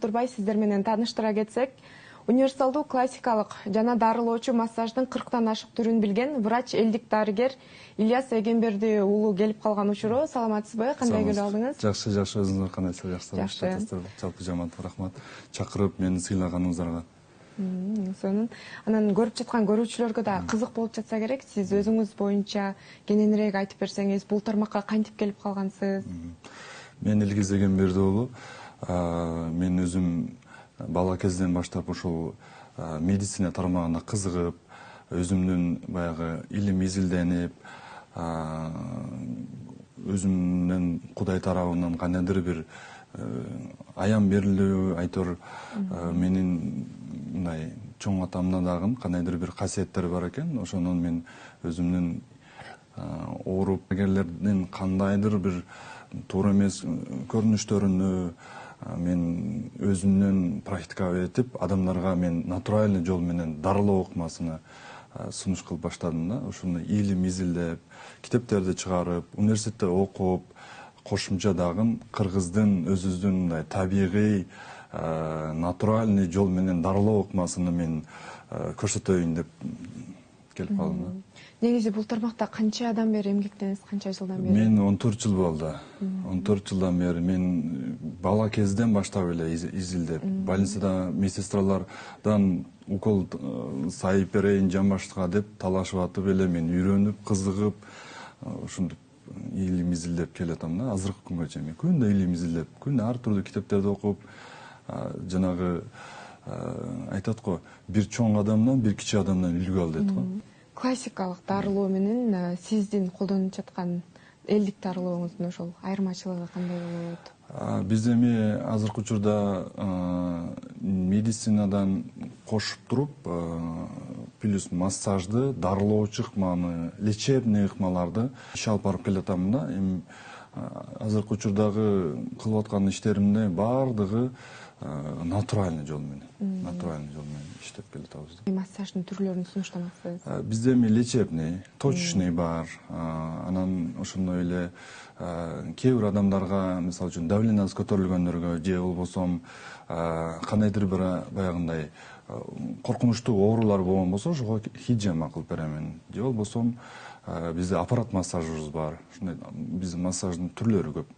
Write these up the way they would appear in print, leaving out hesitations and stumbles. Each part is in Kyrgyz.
Турбай сиздер менен тааныштыра кетсек, универсалдуу классикалык жана дарылоочу массаждын 40тан ашык түрүн билген врач элдик дарыгер Ильяс Эгемберди уулу келип калган учуру. Саламатсызбы? Кандай күнөө алдыңыз? Жакшы, өзүңүздөр кандайсыздар? Жакшы. Жалпы жамандап рахмат. Чакырып мени сыйлаганыңыздарга. Сонун. Анан көрүп жаткан көрүүчүлөргө да кызык болуп жатса керек. Сиз өзүңүз боюнча кененирээк айтып берсеңиз, бул тармакка кантип келип калгансыз? Мен Ильяс Эгемберди уулу. Мен өзүм бала кезден баштап ушул медицина тармагына кызыгып, өзүмдүн баягы илим изилденип, өзүмдүн Кудай тарабынан кандайдыр бир аян берилүү, айтор менин мындай чоң атамда дагы кандайдыр бир касиеттер бар экен. Ошондон мен өзүмдүн ооруп эгерлердин кандайдыр бир туура эмес көрүнүштөрүнү мен өзүмдөн практика этип, адамдарга мен натуральный жол менен дарылоо ыкмасына сунуш кылып баштадым да. Ошону илим изилдеп, китептерди чыгарып, университетте окуп, кошумча дагы кыргыздын өзүбүздүн мындай табигый, натуральный жол менен дарылоо ыкмасыны мен көрсөтөйүн деп келип калдым да. Негизи бул тармакта канча адам бери эмгектенесиз, канча жылдан бери? Мен 14 жыл болду. 14 жылдан бери мен бала кезден баштап эле изилдеп, больницада медсестралардан укол сайып берейин жамбашка деп талашып атып эле мен үйрөнүп, кызыгып, ушинтип илим изилдеп келатам да. Азыркы күнгө чейин мен күндө илим изилдеп, күндө ар түрдүү китептерди окуп, жанагы айтат го, бир чоң адамдан бир кичи адамдан үлгү ал дейт го. Классикалык дарылоо менен сиздин колдонуп жаткан элдик дарылооңуздун ошол айырмачылыгы кандай болот? Биз эми азыркы учурда медицинадан кошуп туруп, плюс массажды, дарылоочу ыкманы, лечебный ыкмаларды иш алып барып келатам да. Эми азыркы учурдагы кылып аткан иштеримде баардыгы натуральный жол менен, иштеп келатабыз. Массаждын түрлөрүн сунуштамаксыз? Бизде эми лечебный, точечный бар. Анан ошондой эле кээ бир адамдарга, мисалы үчүн давлениясы көтөрүлгөндөргө же болбосо кандайдыр бир баягындай коркунучтуу оорулар болгон болсо, ошого хиджама кылып берем. Же болбосо бизде аппарат массажыбыз бар. Ушундай биздин массаждын түрлөрү көп.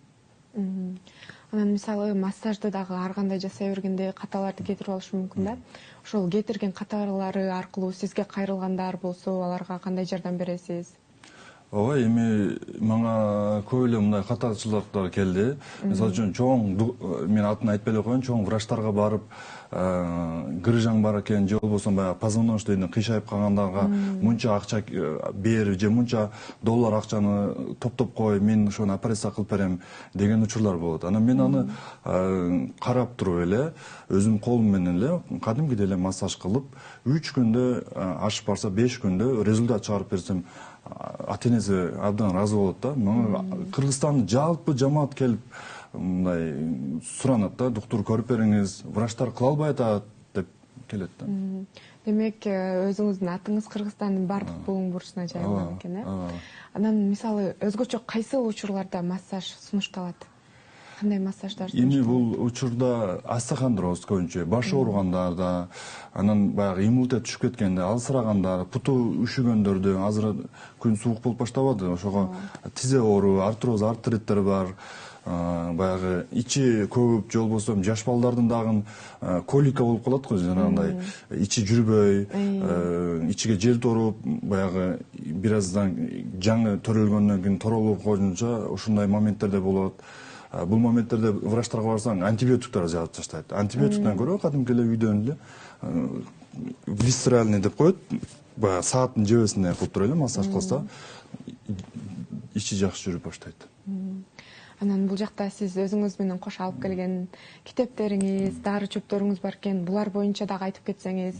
Анан мисалы массажды дагы ар кандай жасай бергенде каталарды кетирип алышы мүмкүн да. Ошол кетирген каталары аркылуу сизге кайрылгандар болсо, аларга кандай жардам бересиз? Ооба, эми мага көп эле мындай катачылыктар келди. Мисалы үчүн чоң, мен атын айтпай эле коеюн, чоң врачтарга барып, грыжаң бар экен, же болбосо баягы позвоночныйдын кыйшайып калгандарга мынча акча бер, же мынча доллар акчаны топтоп кой, мен ошону операция кылып берем деген учурлар болот. Анан мен аны карап туруп эле, өзүм колум менен эле кадимкидей эле массаж кылып, 3 күндө ашып барса 5 күндө результат чыгарып берсем, ата-энеси абдан ыраазы болот да. Кыргызстандын жалпы жамаат келип мындай суранат да, доктор көрүп бериңиз, врачтар кыла албай атат деп келет да. Демек, өзүңүздүн атыңыз Кыргызстандын бардык буң бурчуна жайылган экен, э? Анан мисалы өзгөчө кайсыл учурларда массаж сунушталат? Кандай массаждар сунушталат? Эми бул учурда остеохондроз көбүнчө, баш ооругандарда, анан баягы иммунитет түшүп кеткенде, алсырагандар, путу үшүгөндөрдө, азыр күн суук болуп баштабады, ошого тизе оору, артроз, артриттер бар. Баягы ичи көп, же болбосо жаш балдардын дагы колика болуп калат го, жанагындай ичи жүрбөй, ичиге жел торуп, баягы бир аздан жаңы төрөлгөндөн кийин торолуп койгонча ушундай моменттер болот. Бул моменттерде врачтарга барсаң, антибиотиктер жазып таштайт. Антибиотиктен көрө кадимки эле үйдөн эле висцеральный деп коет, баягы сааттын жебесине кылып туруп эле массаж кылса, ичи жакшы жүрүп баштайт. Анан бул жакта сиз өзүңүз менен кошо алып келген китептериңиз, дары чөптөрүңүз бар экен. Булар боюнча дагы айтып кетсеңиз,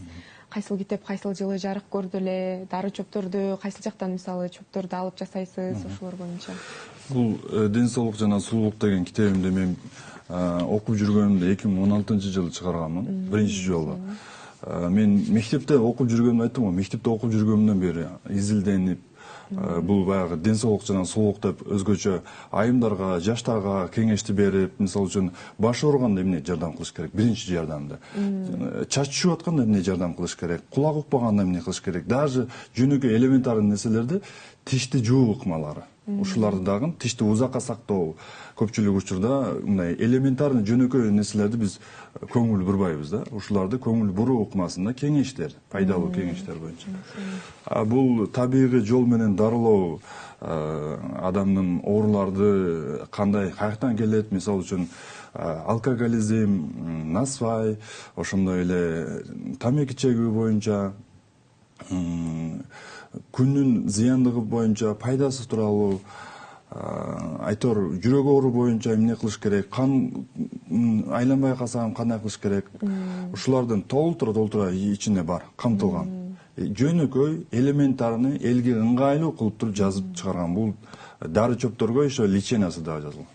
кайсыл китеп кайсыл жылы жарык көрдү эле, дары чөптөрдү кайсыл жактан мисалы чөптөрдү алып жасайсыз, ошолор боюнча? Бул ден соолук жана сулуулук деген китебимди мен окуп жүргөнүмдө 2016-жылы чыгарганмын, биринчи жолу. Мен мектепте окуп жүргөнүмдү айттым го, мектепте окуп жүргөнүмдөн бери изилденип, Бул баягы ден соолук жана соолук деп өзгөчө айымдарга, жаштарга кеңешти берип, мисалы үчүн баш ооруганда эмне жардам кылыш керек? Биринчи жардамды. Чач түшүп атканда эмне жардам кылыш керек? Кулак укпаганда эмне кылыш керек? Даже жөнөкөй элементарный нерселерди, тишти жуу ыкмалары. Ушуларды дагы тишти узакка сактоо. Көпчүлүк учурда мындай элементарный жөнөкөй нерселерди биз көңүл бурбайбыз да. Ушуларды көңүл буруу ыкмасында кеңештер, пайдалуу кеңештер боюнча. Бул табигый жол менен дарылоо адамдын ооруларды кандай каяктан келет, мисалы үчүн алкоголизм, насвай, ошондой эле тамеки чегүү боюнча, күндүн зыяндыгы боюнча, пайдасы тууралуу, айтор жүрөк оору боюнча эмне кылыш керек, кан айланбай калсам кандай кылыш керек, ушулардын толтура ичинде бар, камтылган. Жөнөкөй элементарный элге ыңгайлуу кылып туруп жазып чыгарган. Бул дары чөптөргө еще лечениясы дагы жазылган.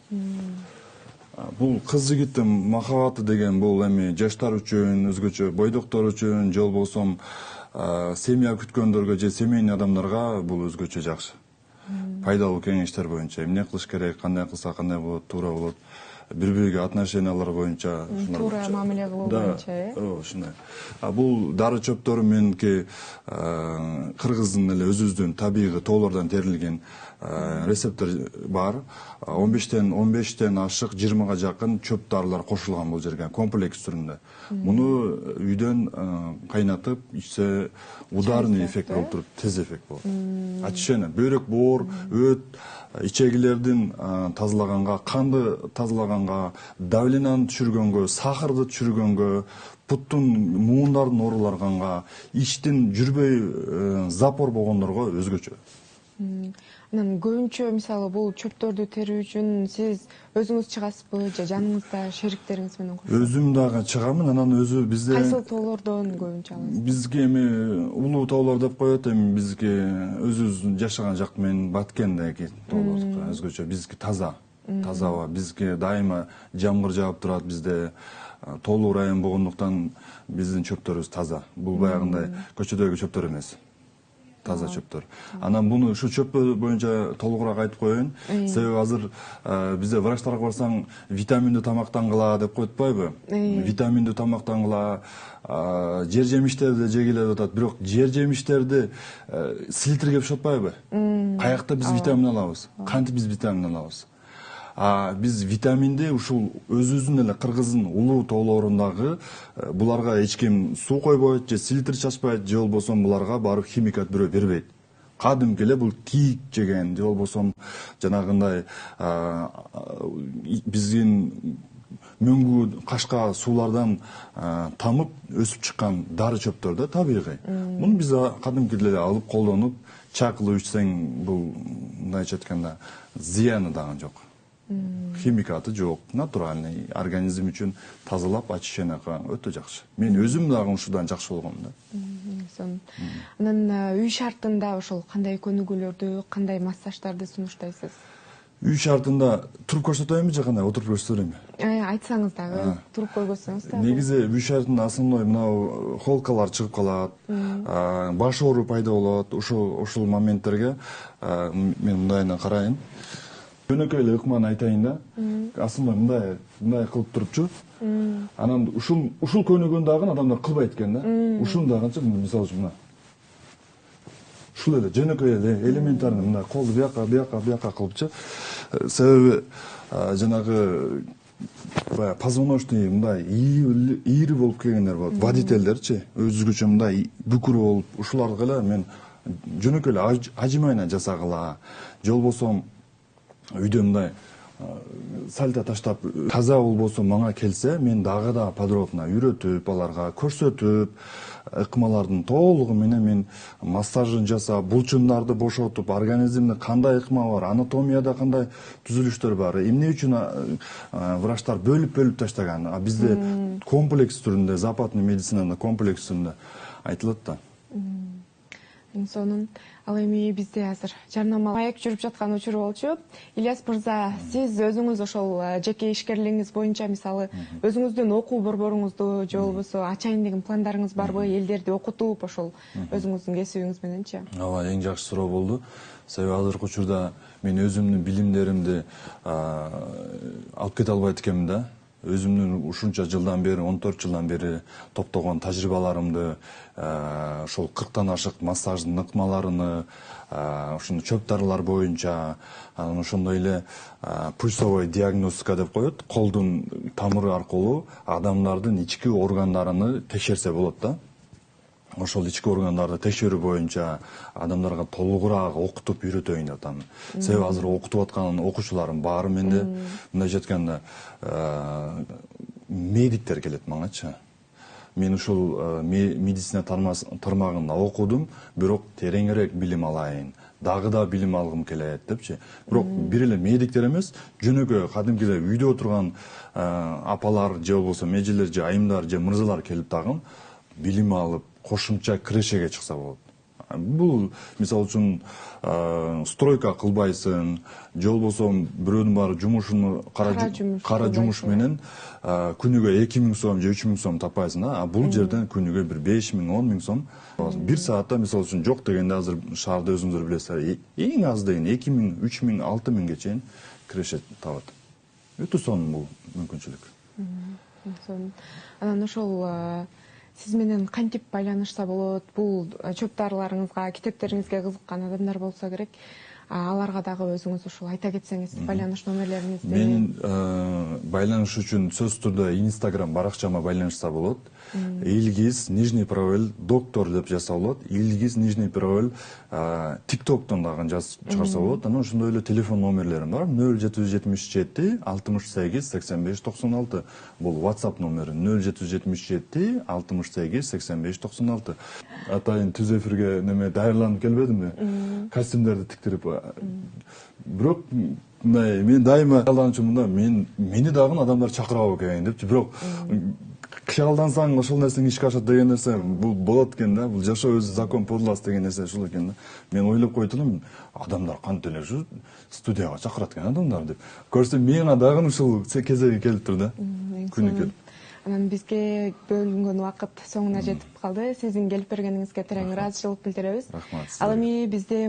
Бул кыз жигиттин махабаты деген бул эми жаштар үчүн, өзгөчө бойдоктор үчүн, же болбосо семья күткөндөргө же семейный адамдарга бул өзгөчө жакшы. Пайдалуу кеңештер боюнча эмне кылыш керек, кандай кылса кандай болот, туура болот. Бири-бириге отношениялар боюнча, туура мамиле кылуу боюнча, ошондой. Бул дары чөптөрү меники кыргыздын эле өзүбүздүн табигый тоолордон терилген рецептер бар. 15тен ашык 20га жакын чөп дарылар кошулган бул жерге комплекс түрүндө. Муну үйдөн кайнатып ичсе ударный эффект болуп туруп, тез эффект болот. Очищение, бөйрөк боор, өт, ичегилердин тазалаганга, канды тазалаганга, давленияны түшүргөнгө, сахарды түшүргөнгө, буттун, муундардын ооруларганга, иштин жүрбөй запор болгондорго өзгөчө. Анан көбүнчө мисалы бул чөптөрдү терүү үчүн сиз өзүңүз чыгасызбы же жаныңызда шериктериңиз менен кошосузбу? Өзүм дагы чыгамын, анан өзү бизде кайсыл тоолордон көбүнчө аласыз? Бизге эми улуу тоолор деп коет, эми бизге өзүбүз жашаган жак менен Баткендеги тоолордук өзгөчө. Бизге таза аба, бизге дайыма жамгыр жаап турат, бизде тоолуу район болгондуктан биздин чөптөрүбүз таза. Бул баягындай көчөдөгү чөптөр эмес. Таза чөптөр. Анан буну ушу чөптөр боюнча толугураак айтып коеюн. Себеби азыр бизде врачтарга барсаң, витаминдүү тамактангыла деп коет атпайбы? Витаминдүү тамактангыла, жер жемиштерди жегиле деп атат. Бирок жер жемиштерди силтирге болуп атпайбы? Каякта биз витамин алабыз? Кантип биз витамин алабыз? Биз витаминди ушул өзүбүздүн эле кыргыздын улуу тоолорундагы буларга эч ким суу койбойт, же силтир чачпайт, же болбосо буларга барып химикат бирөө бербейт. Кадимки эле бул кийик жеген, же болбосо жанагындай биздин мөңгү кашка суулардан тамып өсүп чыккан дары чөптөр да, табигый. Муну биз кадимки эле алып колдонуп, чай кылып ичсең, бул мындайча айтканда зыяны дагы жок. Химикаты жок, натуральный, организм үчүн тазалап очищение кылган өтө жакшы. Мен өзүм дагы ушудан жакшы болгом да. Анан үй шартында ошол кандай көнүгүүлөрдү, кандай массаждарды сунуштайсыз? Үй шартында туруп көрсөтөйүнбү же кандай, отуруп көрсөтөлүмбү? Айтсаңыз дагы, туруп койбосоңуз дагы. Негизи үй шартында основной мынау холкалар чыгып калат, баш оору пайда болот. Ушул моменттерге мен мындайына карайын. Жөнөкөй эле ыкманы айтайын да. Асылы мындай кылып турупчу. Анан ушул көнүгүүнү дагы адамдар кылбайт экен да. Ушуну дагычы мисалы үчүн мына. Ушул эле жөнөкөй эле элементарный мындай колду бияка кылыпчы. Себеби жанагы позвоночный мындай ийри болуп келгендер болот. Водительдерчи өзгөчө мындай бүкүрү болуп, ушуларга эле мен жөнөкөй эле ажимайна жасагыла, же болбосо үйдө мындай сальта таштап таза болбосо мага келсе, мен дагы да подробно үйрөтүп, аларга көрсөтүп, ыкмалардын толугу менен мен массажын жасап, булчундарды бошотуп, организмде кандай ыкма бар, анатомияда кандай түзүлүштөр бар, эмне үчүн врачтар бөлүп таштаган. А бизде комплекс түрүндө, западный медицинада комплекс түрүндө айтылат да. Сонун ал эми бизде азыр жарнама маек жүрүп жаткан учур болчу. Ильяс мырза, сиз өзүңүз ошол жеке ишкерлигиңиз боюнча мисалы өзүңүздүн окуу борборуңузду же болбосо ачайын деген пландарыңыз барбы? Элдерди окутуп ошол өзүңүздүн кесибиңиз мененчи? Ооба, эң жакшы суроо болду. Себеби азыркы учурда мен өзүмдүн билимдеримди алып кете албайт экенмин да. Өзүмдүн ушунча жылдан бери, 14 жылдан бери топтогон тажрыйбаларымды, ошол 40тан ашык массаждын ыкмаларыны, ушуну чөп дарылар боюнча, анан ошондой эле пульсовой диагностика деп коет, колдун тамыры аркылуу адамдардын ички органдарыны текшерсе болот да. Ошол ички органдарды текшерүү боюнча адамдарга толугураак окутуп үйрөтөйүн деп атам. Себеби азыр окутуп аткан окуучуларым баары менде мындайча айтканда медиктер келет маңачы. Мен ушул медицина тармагында окудум, бирок тереңирээк билим алайын, дагы да билим алгым келет депчи. Бирок бир эле медиктер эмес, жөнөкөй кадимкидей үйдө отурган апалар же болбосо межелер же айымдар же мырзалар келип дагы билим алып, кошумча кирешеге чыкса болот. Бул мисалы үчүн стройка кылбайсың, же болбосо бирөөнүн баары жумушуну кара жумуш менен күнүгө 2000 сом же 3000 сом таппайсың да. Бул жерден күнүгө бир 5000, 10000 сом. Бир саатта мисалы үчүн жок дегенде азыр шаарда өзүңүздөр билесиздер, эң аз деген 2000, 3000, 6000ге чейин киреше табат. Өтө сонун бул мүмкүнчүлүк. Анан ошол сиз менен кантип байланышса болот? Бул чөп дарыларыңызга, китептериңизге кызыккан адамдар болсо керек. Аларга дагы өзүңүз ушул айта кетсеңиз, байланыш номерлериңизди. Мен байланыш үчүн сөзсүз түрдө Instagram баракчама байланышса болот. Илгиз нижний правил доктор деп жазса болот. Илгиз нижний правил TikToктон дагы жазып чыгарса болот. Анан ошондой эле телефон номерлерим бар. 0777 68 85 96. Бул WhatsApp номери 0777 68 85 96. Атайын түз эфирге неме даярданып келбедимби? Костюмдерди тиктирип. Бирок мен дайыма алданчумун да, мени дагы адамдар чакырабы экен депчи. Бирок кыялдансаң ошол нерсең ишке ашат деген нерсе бул болот экен да. Бул жашоо өзү закон подлости деген нерсе ушул экен да. Мен ойлоп койт элем, адамдар кантип эле ушу студияга чакырат экен адамдар деп. Көрсөм мага дагы ушул кезеги келип тур да. Күнү келип. Анан бизге бөлүнгөн убакыт соңуна жетип калды. Сиздин келип бергениңизге терең ыраазычылык билдиребиз. Рахмат. Ал эми бизде